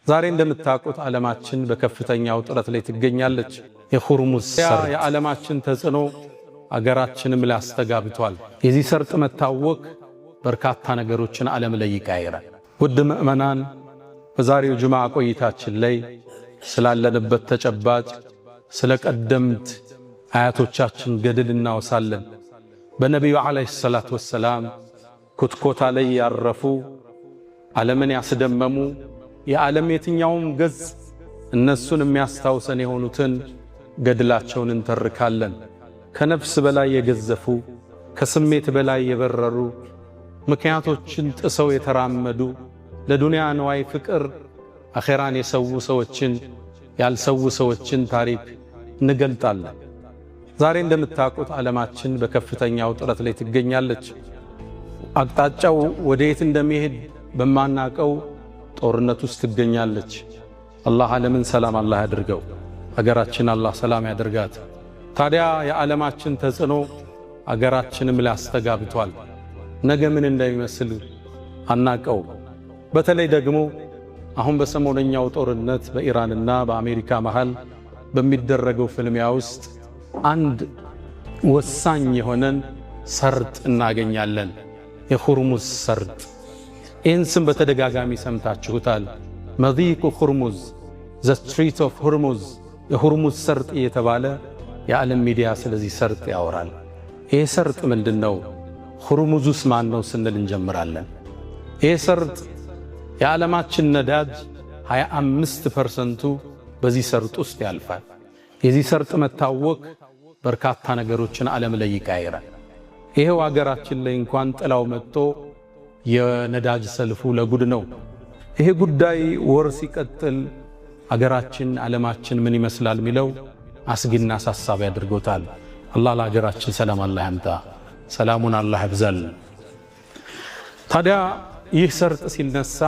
ዛሬ እንደምታውቁት ዓለማችን በከፍተኛው ጥረት ላይ ትገኛለች። የሆርሙዝ ሰርጥ የዓለማችን ተጽዕኖ አገራችንም ላይ አስተጋብቷል። የዚህ ሰርጥ መታወክ በርካታ ነገሮችን ዓለም ላይ ይቀይራል። ውድ ምእመናን፣ በዛሬው ጁምዓ ቆይታችን ላይ ስላለንበት ተጨባጭ ስለ ቀደምት አያቶቻችን ገድል እናወሳለን። በነቢዩ ዓለይሂ ሰላቱ ወሰላም ኩትኮታ ላይ ያረፉ ዓለምን ያስደመሙ የዓለም የትኛውም ገጽ እነሱን የሚያስታውሰን የሆኑትን ገድላቸውን እንተርካለን። ከነፍስ በላይ የገዘፉ ከስሜት በላይ የበረሩ ምክንያቶችን ጥሰው የተራመዱ ለዱንያ ንዋይ ፍቅር አኼራን የሰው ሰዎችን ያልሰው ሰዎችን ታሪክ እንገልጣለን። ዛሬ እንደምታውቁት ዓለማችን በከፍተኛው ጥረት ላይ ትገኛለች። አቅጣጫው ወዴት እንደሚሄድ በማናቀው ጦርነት ውስጥ ትገኛለች። አላህ ዓለምን ሰላም አላህ ያድርገው፣ አገራችን አላህ ሰላም ያድርጋት። ታዲያ የዓለማችን ተጽዕኖ አገራችንም ላይ አስተጋብቷል። ነገ ምን እንደሚመስል አናቀው። በተለይ ደግሞ አሁን በሰሞነኛው ጦርነት በኢራንና በአሜሪካ መሃል በሚደረገው ፍልሚያ ውስጥ አንድ ወሳኝ የሆነን ሰርጥ እናገኛለን። የሆርሙዝ ሰርጥ። ይህን ስም በተደጋጋሚ ሰምታችሁታል። መዲቁ ሆርሙዝ፣ ዘ ስትሪት ኦፍ ሆርሙዝ፣ የሆርሙዝ ሰርጥ እየተባለ የዓለም ሚዲያ ስለዚህ ሰርጥ ያወራል። ይህ ሰርጥ ምንድን ነው? ሆርሙዙስ ማን ነው ስንል እንጀምራለን። ይህ ሰርጥ የዓለማችን ነዳጅ 25% በዚህ ሰርጥ ውስጥ ያልፋል። የዚህ ሰርጥ መታወክ በርካታ ነገሮችን ዓለም ላይ ይቀይራል። ይሄው አገራችን ላይ እንኳን ጥላው መጥቶ የነዳጅ ሰልፉ ለጉድ ነው። ይሄ ጉዳይ ወር ሲቀጥል አገራችን ዓለማችን ምን ይመስላል ሚለው አስጊና አሳሳቢ ያድርጎታል። አላህ ለአገራችን ሰላም አላህ ያምጣ፣ ሰላሙን አላህ ያብዛል። ታዲያ ይህ ሰርጥ ሲነሳ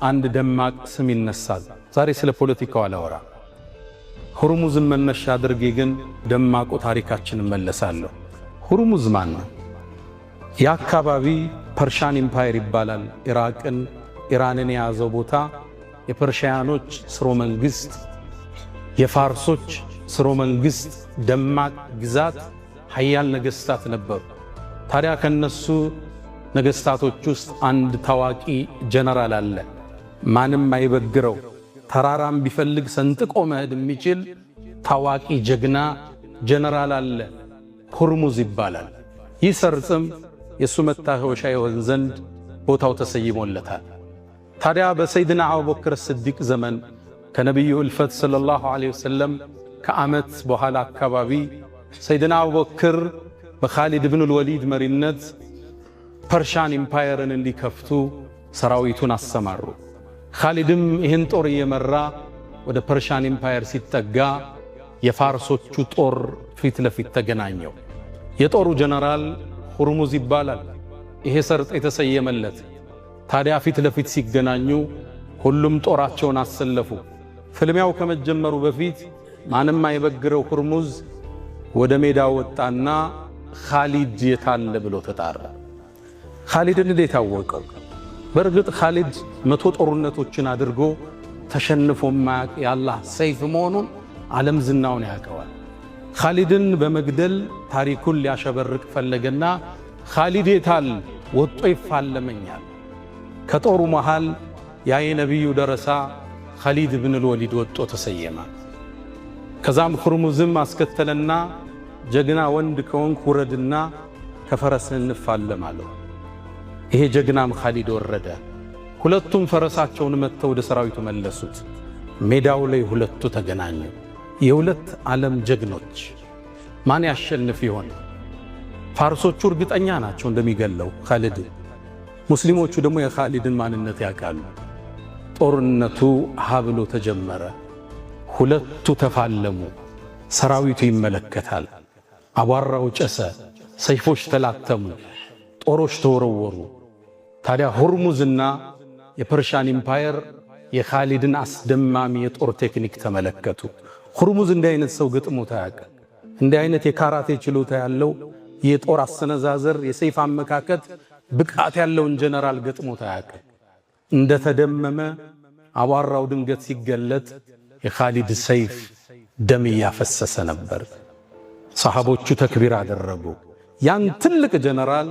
አንድ ደማቅ ስም ይነሳል። ዛሬ ስለ ፖለቲካው አላወራ። ሆርሙዝን መነሻ አድርጌ ግን ደማቁ ታሪካችንን መለሳለሁ። ሆርሙዝ ማን ነው? የአካባቢ ፐርሻን ኢምፓየር ይባላል። ኢራንን የያዘው ቦታ የፐርሺያኖች ስርወ መንግስት፣ የፋርሶች ስርወ መንግስት ደማቅ ግዛት ሀያል ነገስታት ነበሩ። ታዲያ ከነሱ ነገስታቶች ውስጥ አንድ ታዋቂ ጀነራል አለ። ማንም አይበግረው፣ ተራራም ቢፈልግ ሰንጥቆ መሄድ የሚችል ታዋቂ ጀግና ጀነራል አለ። ሆርሙዝ ይባላል። ይህ ሰርጥም የሱ መታወሻ ይሆን ዘንድ ቦታው ተሰይሞለታል። ታዲያ በሰይድና አቡበክር ስዲቅ ዘመን ከነቢዩ እልፈት ሰለላሁ ዐለይሂ ወሰለም ከዓመት በኋላ አካባቢ ሰይድና አቡበክር በኻሊድ ብን ወሊድ መሪነት ፐርሻን ኢምፓየርን እንዲከፍቱ ሰራዊቱን አሰማሩ። ኻሊድም ይህን ጦር እየመራ ወደ ፐርሻን ኢምፓየር ሲጠጋ የፋርሶቹ ጦር ፊት ለፊት ተገናኘው። የጦሩ ጀነራል ሆርሙዝ ይባላል። ይሄ ሰርጥ የተሰየመለት። ታዲያ ፊት ለፊት ሲገናኙ ሁሉም ጦራቸውን አሰለፉ። ፍልሚያው ከመጀመሩ በፊት ማንም አይበግረው ሆርሙዝ ወደ ሜዳ ወጣና ኻሊድ የታለ ብሎ ተጣራ። ኻሊድን እንዴት አወቀው? በእርግጥ ኻሊድ 100 ጦርነቶችን አድርጎ ተሸንፎ ማያውቅ የአላህ ሰይፍ መሆኑን ዓለም ዝናውን ያውቀዋል። ኻሊድን በመግደል ታሪኩን ሊያሸበርቅ ፈለገና ኻሊድ የታል ወጦ ይፋለመኛል። ከጦሩ መሃል ያ የነቢዩ ደረሳ ኻሊድ ብን ወሊድ ወጦ ተሰየመ። ከዛም ሆርሙዝም አስከተለና ጀግና ወንድ ከሆንክ ውረድና ከፈረስህ እንፋለማለሁ። ይሄ ጀግናም ኻሊድ ወረደ። ሁለቱም ፈረሳቸውን መተው ወደ ሰራዊቱ መለሱት። ሜዳው ላይ ሁለቱ ተገናኙ። የሁለት ዓለም ጀግኖች ማን ያሸንፍ ይሆን? ፋርሶቹ እርግጠኛ ናቸው እንደሚገለው ኻሊድ። ሙስሊሞቹ ደግሞ የኻሊድን ማንነት ያውቃሉ። ጦርነቱ ሀብሎ ተጀመረ። ሁለቱ ተፋለሙ። ሰራዊቱ ይመለከታል። አቧራው ጨሰ። ሰይፎች ተላተሙ። ጦሮች ተወረወሩ። ታዲያ ሆርሙዝና የፐርሻን ኢምፓየር የኻሊድን አስደማሚ የጦር ቴክኒክ ተመለከቱ። ሆርሙዝ እንዲህ አይነት ሰው ገጥሞት አያውቅም። እንዲህ አይነት የካራቴ ችሎታ ያለው የጦር አሰነዛዘር የሰይፍ አመካከት ብቃት ያለውን ጀነራል ገጥሞት አያውቅም። እንደተደመመ አቧራው ድንገት ሲገለጥ የኻሊድ ሰይፍ ደም ያፈሰሰ ነበር። ሰሃቦቹ ተክቢር አደረጉ። ያን ትልቅ ጀነራል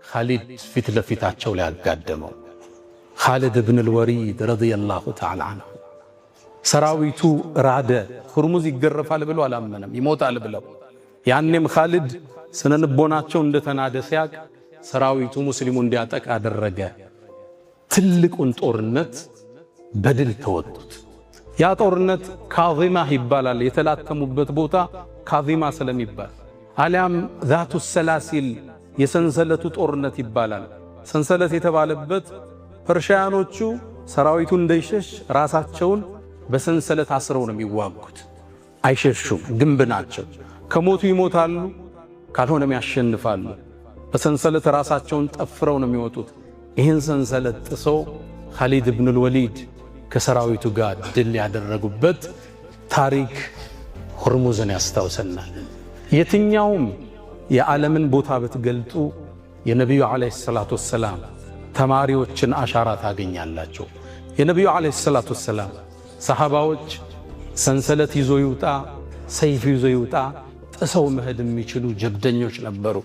ኻሊድ ፊት ለፊታቸው ላይ አጋደመው። ኻሊድ ኢብኑ አልወሊድ ረዲየላሁ ተዓላ ዐንሁ ሰራዊቱ ራደ። ሁርሙዝ ይገረፋል ብሎ አላመነም፣ ይሞታል ብለው። ያኔም ኻሊድ ስነልቦናቸው እንደተናደ ሲያቅ ሰራዊቱ ሙስሊሙ እንዲያጠቃ አደረገ። ትልቁን ጦርነት በድል ተወጡት። ያ ጦርነት ካዚማ ይባላል። የተላተሙበት ቦታ ካዚማ ስለሚባል አሊያም ዛቱ ሰላሲል የሰንሰለቱ ጦርነት ይባላል። ሰንሰለት የተባለበት ፐርሺያኖቹ ሰራዊቱ እንዳይሸሽ ራሳቸውን በሰንሰለት አስረው ነው የሚዋጉት። አይሸሹም፣ ግንብ ናቸው። ከሞቱ ይሞታሉ፣ ካልሆነም ያሸንፋሉ። በሰንሰለት ራሳቸውን ጠፍረው ነው የሚወጡት። ይህን ሰንሰለት ጥሰው ኻሊድ ኢብኑ አልወሊድ ከሰራዊቱ ጋር ድል ያደረጉበት ታሪክ ሁርሙዝን ያስታውሰናል። የትኛውም የዓለምን ቦታ ብትገልጡ የነቢዩ ዓለይሂ ሰላቱ ወሰላም ተማሪዎችን አሻራ ታገኛላችሁ። የነቢዩ ዓለይሂ ሰላቱ ወሰላም ሰሃባዎች ሰንሰለት ይዞ ይውጣ፣ ሰይፍ ይዞ ይውጣ፣ ጥሰው መሄድ የሚችሉ ጀብደኞች ነበሩ።